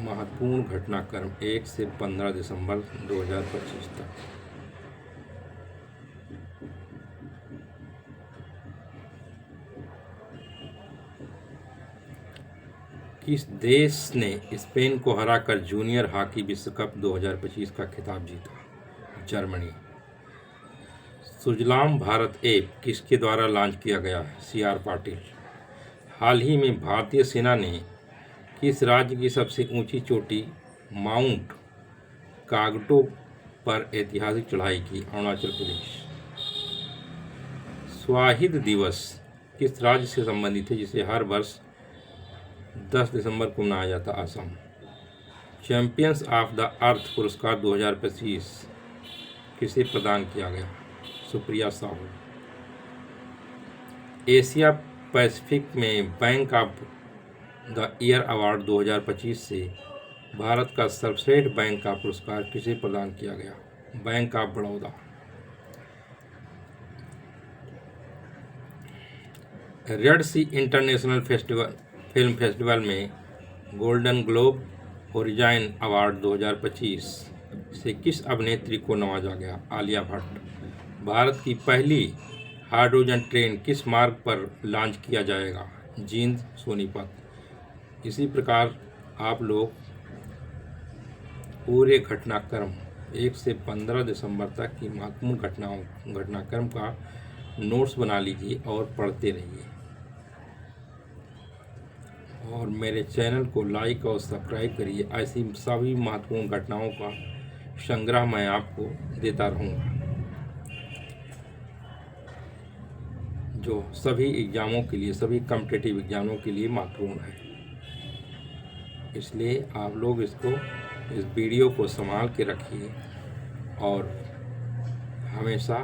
महत्वपूर्ण घटनाक्रम 1 से 15 दिसंबर 2025 तक। किस देश ने स्पेन को हराकर जूनियर हॉकी विश्व कप 2025 का खिताब जीता? जर्मनी। सुजलाम भारत ऐप किसके द्वारा लॉन्च किया गया है? CR पाटिल। हाल ही में भारतीय सेना ने किस राज्य की सबसे ऊंची चोटी माउंट कागटो पर ऐतिहासिक चढ़ाई की? अरुणाचल प्रदेश। स्वाहिद दिवस किस राज्य से संबंधित है जिसे हर वर्ष 10 दिसंबर को मनाया जाता? Assam. Champions of the earth पुरस्कार 2025 किसे प्रदान किया गया? सुप्रिया साहू। एशिया पैसिफिक में bank of the year award 2025 से भारत का सर्वश्रेष्ठ बैंक का पुरस्कार किसे प्रदान किया गया? Bank of Baroda. Red Sea International Film Festival में गोल्डन ग्लोब होरिज़ॉन अवार्ड 2025 से किस अभिनेत्री को नवाजा गया? आलिया भट्ट। भारत की पहली हाइड्रोजन ट्रेन किस मार्ग पर लॉन्च किया जाएगा? जींद सोनीपत। इसी प्रकार आप लोग पूरे घटनाक्रम 1 से 15 दिसंबर तक की महत्वपूर्ण घटनाक्रम का नोट्स बना लीजिए और पढ़ते रहिए, और मेरे चैनल को लाइक और सब्सक्राइब करिए। ऐसी सभी महत्वपूर्ण घटनाओं का संग्रह मैं आपको देता रहूँगा, जो सभी एग्ज़ामों के लिए, सभी कॉम्पिटिटिव एग्ज़ामों के लिए महत्वपूर्ण है। इसलिए आप लोग इस वीडियो को संभाल के रखिए और हमेशा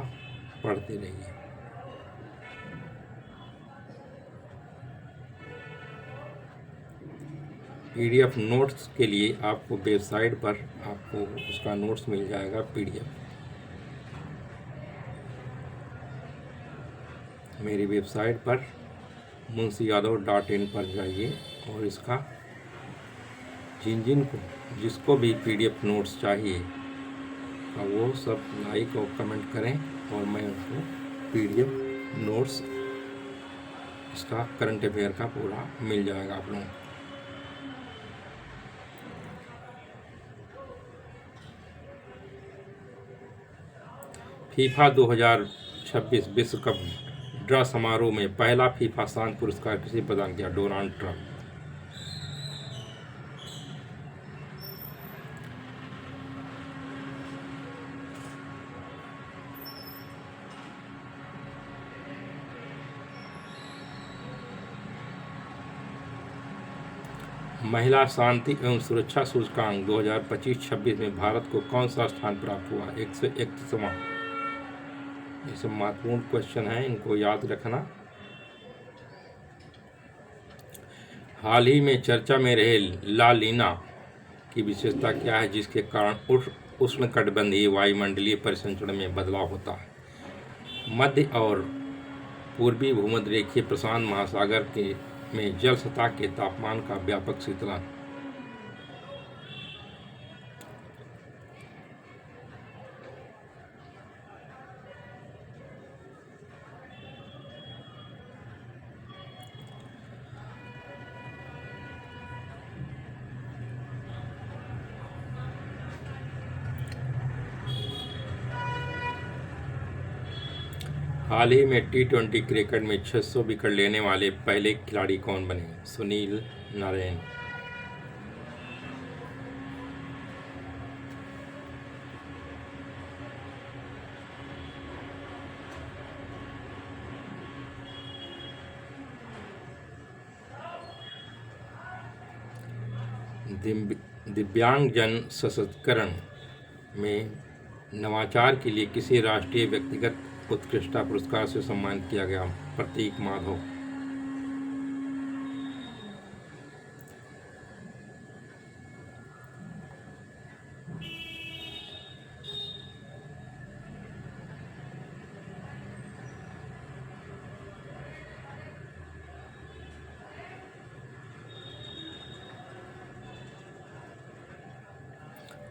पढ़ते रहिए। PDF नोट्स के लिए आपको वेबसाइट पर आपको उसका नोट्स मिल जाएगा PDF। मेरी वेबसाइट पर munshiyadav.in पर जाइए और इसका जिसको भी PDF नोट्स चाहिए वो सब लाइक और कमेंट करें, और मैं उसको PDF नोट्स इसका करंट अफेयर का पूरा मिल जाएगा आप लोगों को। फीफा 2026 विश्व कप ड्रा समारोह में पहला फीफा शांति पुरस्कार किसे प्रदान किया? Donald Trump. महिला शांति एवं सुरक्षा सूचकांक 2025-26 में भारत को कौन सा स्थान प्राप्त हुआ? 131वां। ये सब महत्वपूर्ण क्वेश्चन है, इनको याद रखना। हाल ही में चर्चा में रहे ला लीना की विशेषता क्या है जिसके कारण उष्णकटिबंधीय वायुमंडलीय परिसंचरण में बदलाव होता है? मध्य और पूर्वी भूमध्य रेखीय प्रशांत महासागर में जल सतह के तापमान का व्यापक शीतलन। हाल ही में T20 क्रिकेट में 600 विकेट लेने वाले पहले खिलाड़ी कौन बने? सुनील नारायण। दिव्यांगजन सशक्तिकरण में नवाचार के लिए किसी राष्ट्रीय व्यक्तिगत उत्कृष्टता पुरस्कार से सम्मानित किया गया? प्रतीक माधव।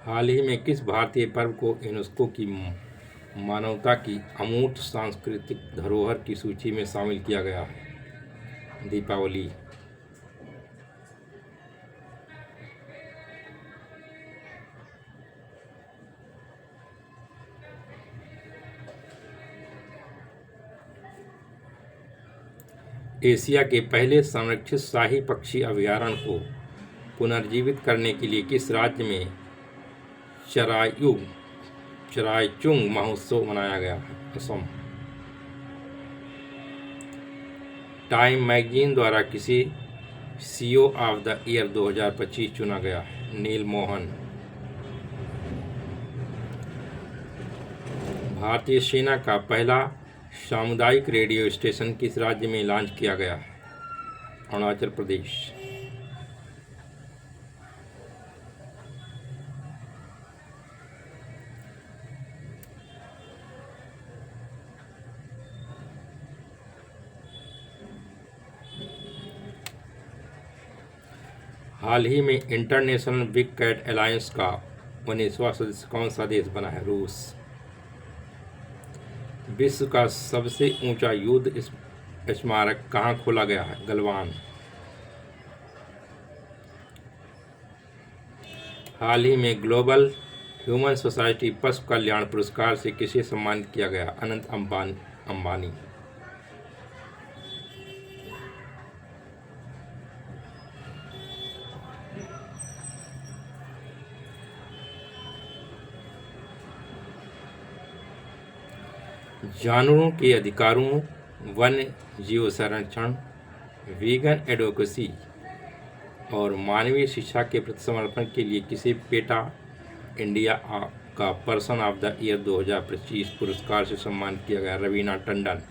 हाल ही में किस भारतीय पर्व को यूनेस्को की मानवता की अमूर्त सांस्कृतिक धरोहर की सूची में शामिल किया गया है? दीपावली। एशिया के पहले संरक्षित शाही पक्षी अभयारण्य को पुनर्जीवित करने के लिए किस राज्य में चराइचुंग महोत्सव मनाया गया है? असम। टाइम मैगजीन द्वारा किसी सीईओ ऑफ द ईयर 2025 चुना गया है? नील मोहन। भारतीय सेना का पहला सामुदायिक रेडियो स्टेशन किस राज्य में लॉन्च किया गया है? अरुणाचल प्रदेश। हाल ही में इंटरनेशनल बिग कैट अलायंस का 19वां सदस्य कौन सा देश बना है? रूस। विश्व का सबसे ऊंचा युद्ध स्मारक कहाँ खोला गया है? गलवान। हाल ही में ग्लोबल ह्यूमन सोसाइटी पशु कल्याण पुरस्कार से किसे सम्मानित किया गया? अनंत अंबानी। जानवरों के अधिकारों, वन्य जीव संरक्षण, वीगन एडवोकेसी और मानवीय शिक्षा के प्रति समर्पण के लिए किसे पेटा इंडिया का पर्सन ऑफ द ईयर 2025 पुरस्कार से सम्मानित किया गया? रवीना टंडन।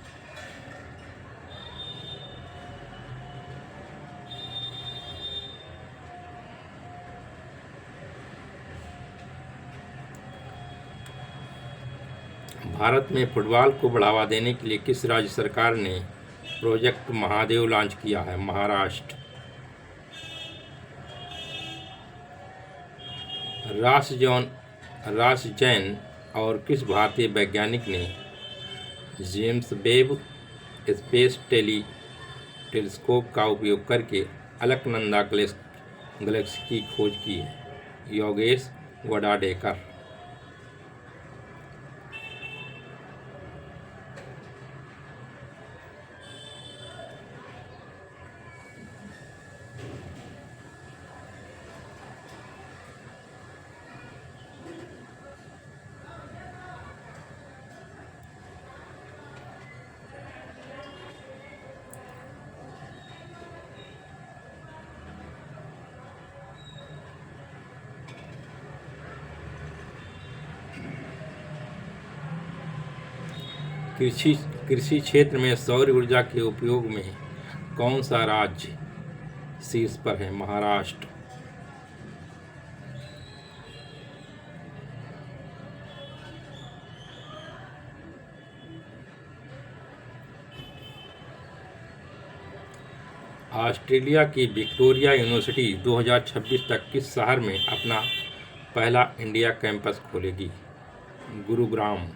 भारत में फुटबॉल को बढ़ावा देने के लिए किस राज्य सरकार ने प्रोजेक्ट महादेव लॉन्च किया है? महाराष्ट्र। रास जैन और किस भारतीय वैज्ञानिक ने जेम्स वेब स्पेस टेलीस्कोप का उपयोग करके अलकनंदा गैलेक्सी की खोज की है? योगेश वडाडेकर। कृषि क्षेत्र में सौर ऊर्जा के उपयोग में कौन सा राज्य शीर्ष पर है? महाराष्ट्र। ऑस्ट्रेलिया की विक्टोरिया यूनिवर्सिटी 2026 तक किस शहर में अपना पहला इंडिया कैंपस खोलेगी? गुरुग्राम।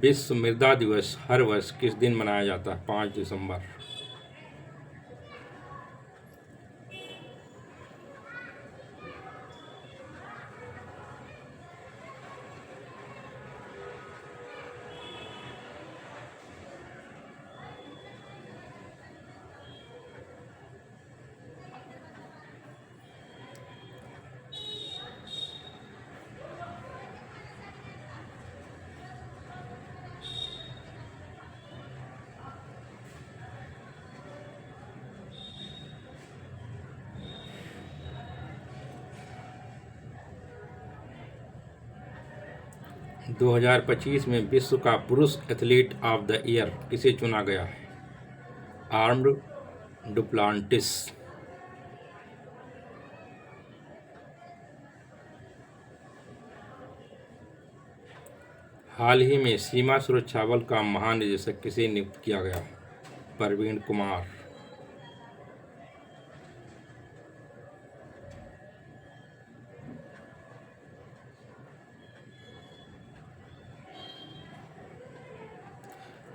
विश्व मृदा दिवस हर वर्ष किस दिन मनाया जाता है? 5 दिसंबर। 2025 में विश्व का पुरुष एथलीट ऑफ द ईयर किसे चुना गया है? Armand Duplantis. हाल ही में सीमा सुरक्षा बल का महानिदेशक किसे नियुक्त किया गया? प्रवीण कुमार।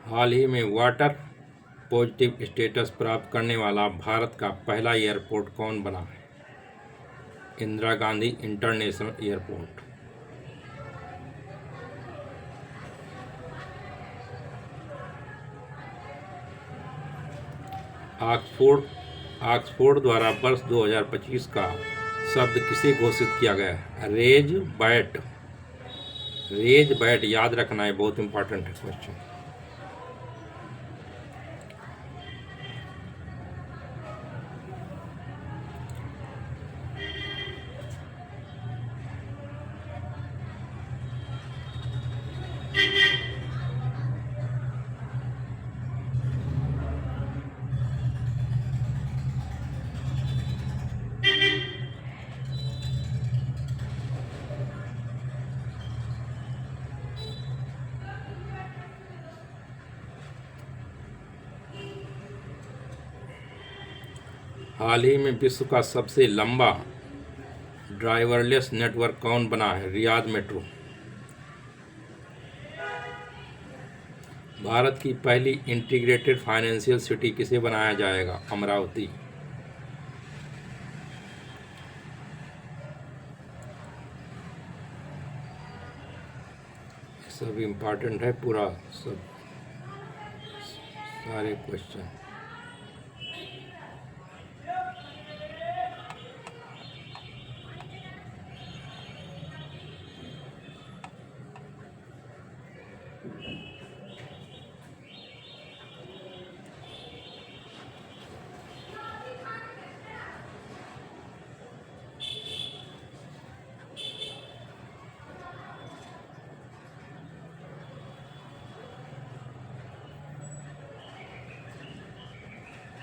हाल ही में वाटर पॉजिटिव स्टेटस प्राप्त करने वाला भारत का पहला एयरपोर्ट कौन बना है? Indira Gandhi international airport. Oxford द्वारा वर्ष 2025 का शब्द किसे घोषित किया गया है? Raise bat. रेज बैट याद रखना है, बहुत इंपॉर्टेंट है क्वेश्चन। हाल ही में विश्व का सबसे लंबा ड्राइवरलेस नेटवर्क कौन बना है? Riyadh metro. भारत की पहली इंटीग्रेटेड फाइनेंशियल सिटी किसे बनाया जाएगा? अमरावती। सब इम्पोर्टेंट है, पूरा सब सारे क्वेश्चन।